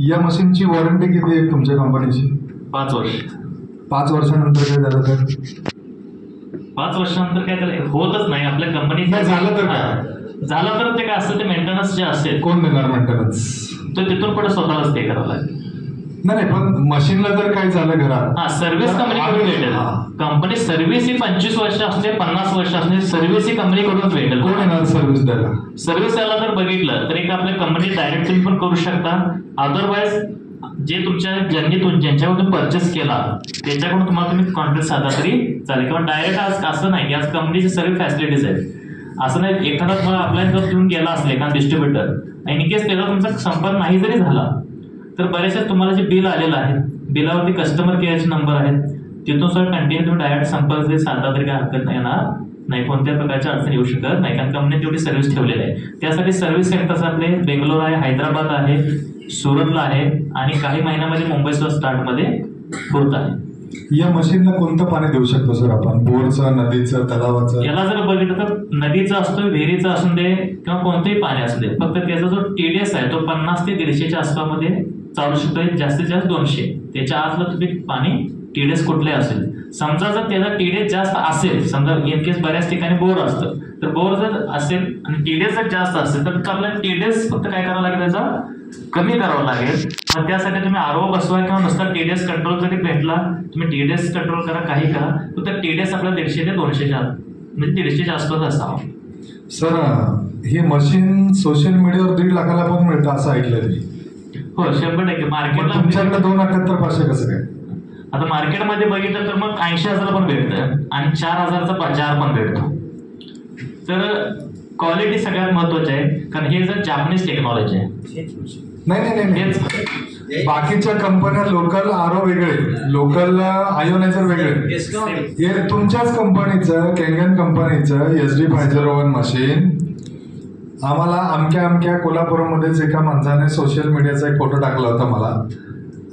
या मशीनची वॉरंटी किती आहे तुमच्या कंपनीची? 5 वर्ष. 5 वर्षानंतर काय झालं तर? 5 वर्षानंतर काय त्याला होतच नाही आपल्या कंपनीत. नाही झालं तर काय? झालं तर ते काय असेल ते मेंटेनन्स जे असेल कोण देणार मेंटेनन्स? तर तिथून पुढे स्वतःलाच पे करावं लागेल. नाही पण मशीनला जर काय झालं घरात, हा सर्व्हिस कंपनीकडून भेटेल. कंपनी सर्व्हिस ही 25 वर्ष असते 50 वर्ष असते, सर्व्हिस ही कंपनीकडूनच भेटेल. कोण येणार सर्व्हिस द्यायला? सर्व्हिस द्यायला जर बघितलं तर एक आपल्या कंपनी डायरेक्ट तुम्ही पण करू शकता. अदरवाईज जे तुमच्या ज्यांच्याकडून परचेस केला त्याच्याकडून तुम्ही कॉन्ट्रॅक्ट साधा तरी चालेल. किंवा डायरेक्ट आज असं नाही की आज कंपनीची सर्व फॅसिलिटीज आहेत. असं नाही एखादा तुम्हाला आपल्या जर तुम्ही गेला असेल एखादा डिस्ट्रीब्युटर इन केस त्याचा तुमचा संपर्क नाही जरी झाला तर बरेचसे तुम्हाला जे बिल आलेलं आहे बिलावरती कस्टमर केअरचे नंबर आहेत तिथून सर कंटिन्यू तुम्ही डायरेक्ट संपर्क जरी साधा तरी काय हरकत नाही येणार नाही. कोणत्या प्रकारच्या अडचण येऊ शकत नाही कारण कंपनीने तेवढी सर्व्हिस ठेवलेली आहे. त्यासाठी सर्व्हिस सेंटर्स आपले बेंगलोर आहे, हैदराबाद आहे, सुरतला आहे आणि काही महिन्यामध्ये मुंबईच्या स्टार्टमध्ये होत आहे. या मशीनला कोणतं पाणी देऊ शकतो सर आपण? बोरचं, नदीचं, तलावाचं? याला जर बघितलं तर नदीचं असतो, विहिरीचं असू दे किंवा कोणतेही पाणी असू दे, फक्त त्याचा जो TDS आहे तो 50 ते 150च्या आसपासमध्ये चालू शकतो. जास्तीत जास्त 200 त्याच्या आतलं तुम्ही पाणी TDS कुठले असेल. समजा जर त्याचा TDS जास्त असेल, समजा इन केस बऱ्याच ठिकाणी बोर असतं तर बोर जर असेल आणि TDS जर जास्त असेल तर आपल्याला TDS फक्त काय करावं लागेल त्याचा कमी करावं लागेल. मग त्यासाठी तुम्ही RO बसवा किंवा नुसता TDS कंट्रोल जरी भेटला तुम्ही TDS कंट्रोल करा काही करा तर TDS आपल्याला 150 ते 200च्या म्हणजे 150च्या आसपास असावं. सर हे मशीन सोशल मीडियावर 1.5 लाखाला पण मिळतं असं ऐकलं मी. हो 100% मार्केटला. तुमच्याकडे 278 500 कसं काय? आता मार्केटमध्ये बघितलं तर मग 80,000 पण भेटतं आणि 4,000चा 4 पण भेटतो. तर क्वालिटी सगळ्यात महत्वाची आहे कारण हे जर जापनीज टेक्नॉलॉजी आहे. नाही बाकीच्या कंपन्या लोकल RO वेगळे, लोकल आयोनायझर वेगळे. हे तुमच्याच कंपनीचं केंगन कंपनीचं SD 501 मशीन आम्हाला अमक्या कोल्हापूरमध्येच एका माणसाने सोशल मीडियाचा एक फोटो टाकला होता मला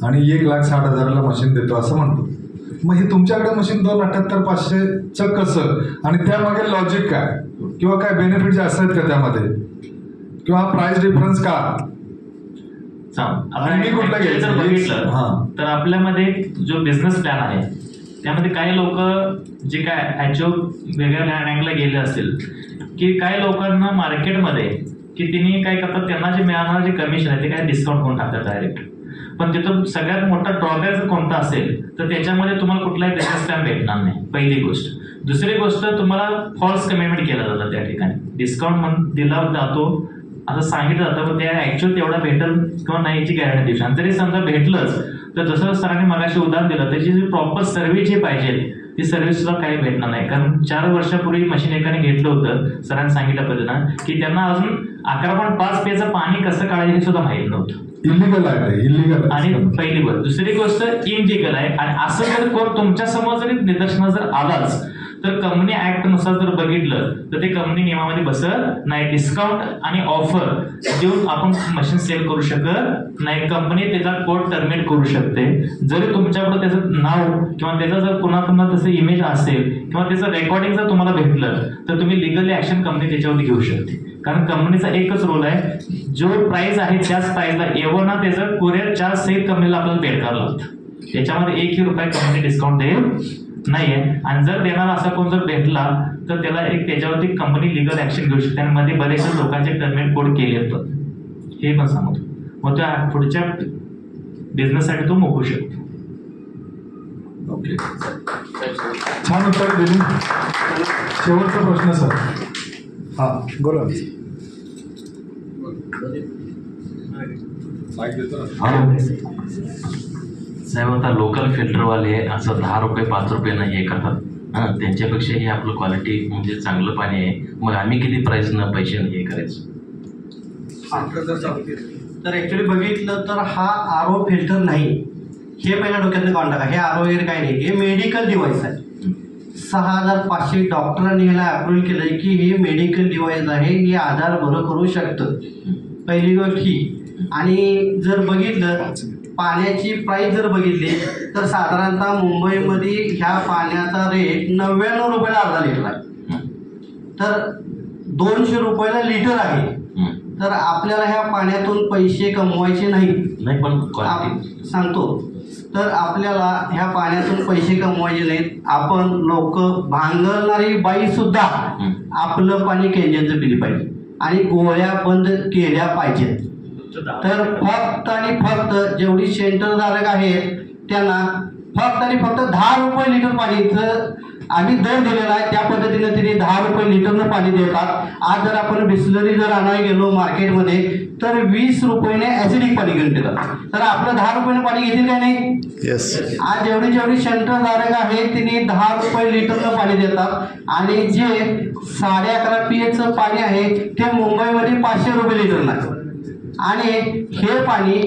आणि 1,60,000ला मशीन देतो असं म्हणतो. मग हे तुमच्याकडे मशीन 278 500चं कसं आणि त्यामागे लॉजिक काय किंवा काय बेनिफिट जास्त आहेत का त्यामध्ये किंवा प्राइस डिफरन्स का? आपण कुठला घ्यायचं बघितलं तर आपल्यामध्ये जो बिझनेस प्लॅन आहे त्यामध्ये काही लोक जे काय अचीव वेगळ्या रँकला गेले असतील की काही लोकांना मार्केटमध्ये की तिने काय करतात त्यांना जे मिळणार जे कमिशन आहे ते काय डिस्काउंट करून टाकतात डायरेक्ट. पण तिथं सगळ्यात मोठा ड्रॉबॅक जर कोणता असेल तर त्याच्यामध्ये तुम्हाला कुठलाही बिझनेस प्लॅन भेटणार नाही पहिली गोष्ट. दुसरी गोष्ट तुम्हाला फॉल्स कमिटमेंट केला जातं त्या ठिकाणी डिस्काउंट दिला जातो असं सांगितलं जातं पण त्या ऍक्च्युअल तेवढा भेटेल किंवा नाही याची गॅरंटी देऊ. आणि जरी समजा भेटलंच तर जसं सरांनी मगाशी उदाहरण दिलं त्याची जी प्रॉपर सर्व्हिस जी पाहिजे ती सर्व्हिस सुद्धा काही भेटणार नाही. कारण 4 वर्षापूर्वी मशीन एकाने घेतलं होतं सरांनी सांगितलं पद्धतीनं की त्यांना अजून 11.5 पेचं पाणी कसं काढायचं हे सुद्धा माहित नव्हतं. इलिगल आहे, इलिगल. आणि पहिली गोष्ट. दुसरी गोष्ट इनलिगल आहे. आणि असं जर कोण तुमच्या समोर जरी निदर्शनास जर आलाच तर कंपनी ऍक्ट नुसार जर बघितलं तर ते कंपनी नियमामध्ये बसत नाही. डिस्काउंट आणि ऑफर देऊन आपण मशीन सेल करू शकत नाही. कंपनी त्याचा कोड टर्मिनेट करू शकते. जरी तुमच्याकडे त्याचं नाव किंवा त्याचा जर पुन्हा तसं इमेज असेल किंवा त्याचं रेकॉर्डिंग जर तुम्हाला भेटलं तर तुम्ही लिगली ऍक्शन कंपनी त्याच्यावरती घेऊ शकते. कारण कंपनीचा एकच रोल आहे जो प्राइस आहे त्याच प्राइसला एवढं ना त्याचं कुरिअर चार्ज सहित कंपनीला आपल्याला पेड करावं लागतं. त्याच्यामध्ये 1 रुपया कंपनी डिस्काउंट देईल नाहीये. आणि जर देणारा असा कोण जर भेटला तर त्याला एक त्याच्यावरती कंपनी लिगल ऍक्शन घेऊ शकते. आणि मध्ये बरेचशा लोकांचे टर्मिनेट कोड केले आहेत हे पण सांगतो. मग त्या पुढच्या बिझनेससाठी तो मोकू शकतो. ओके छान उत्तर दिली. शेवटचा प्रश्न सर. हा बोला. साहेब आता लोकल फिल्टरवाले असं 10 रुपये 5 रुपयानं हे करतात त्यांच्यापेक्षा हे आपलं क्वालिटी म्हणजे चांगलं पाणी आहे. मग आम्ही किती प्राइसनं पैसे हे करायचं? तर ऍक्च्युली बघितलं तर हा RO फिल्टर नाही. हे पहिल्या डोक्यातनं काढून टाका. हे RO वगैरे काही नाही. हे मेडिकल डिव्हाइस आहे. 6,500 डॉक्टरांनी ह्याला अप्रूव्ह केलंय की हे मेडिकल डिव्हाइस आहे. हे आधार बरं करू शकतं. पहिली गोष्ट ही. आणि जर बघितलं पाण्याची प्राइस जर बघितली तर साधारणतः मुंबईमध्ये ह्या पाण्याचा रेट 99 रुपयाला अर्धा लिटर आहे. तर 200 रुपयाला लिटर आहे. तर आपल्याला ह्या पाण्यातून पैसे कमवायचे नाहीत. नाही पण क्वालिटी सांगतो, तर आपल्याला ह्या पाण्यातून पैसे कमवायचे नाहीत. आपण लोक भांगरणारी बाई सुद्धा आपलं पाणी केंजनचं पिली पाहिजे आणि गोळ्या बंद केल्या पाहिजेत. तर फक्त आणि फक्त जेवढी सेंटरधारक आहेत त्यांना फक्त आणि फक्त 10 रुपये लिटर पाणीचं आम्ही दर दिलेला आहे. त्या पद्धतीने तिने 10 रुपये लिटरनं पाणी देतात. आज जर आपण बिस्लरी जर आणायला गेलो मार्केटमध्ये तर 20 रुपयाने ऍसिडिक पाणी घेऊन देतात. तर आपलं 10 रुपयाने पाणी घेतील काय नाही? आज जेवढी सेंटरधारक आहेत तिने 10 रुपये लिटरनं पाणी देतात आणि जे 11.5 pH पाणी आहे ते मुंबईमध्ये 500 रुपये लिटरनं आहे आणि हे पाणी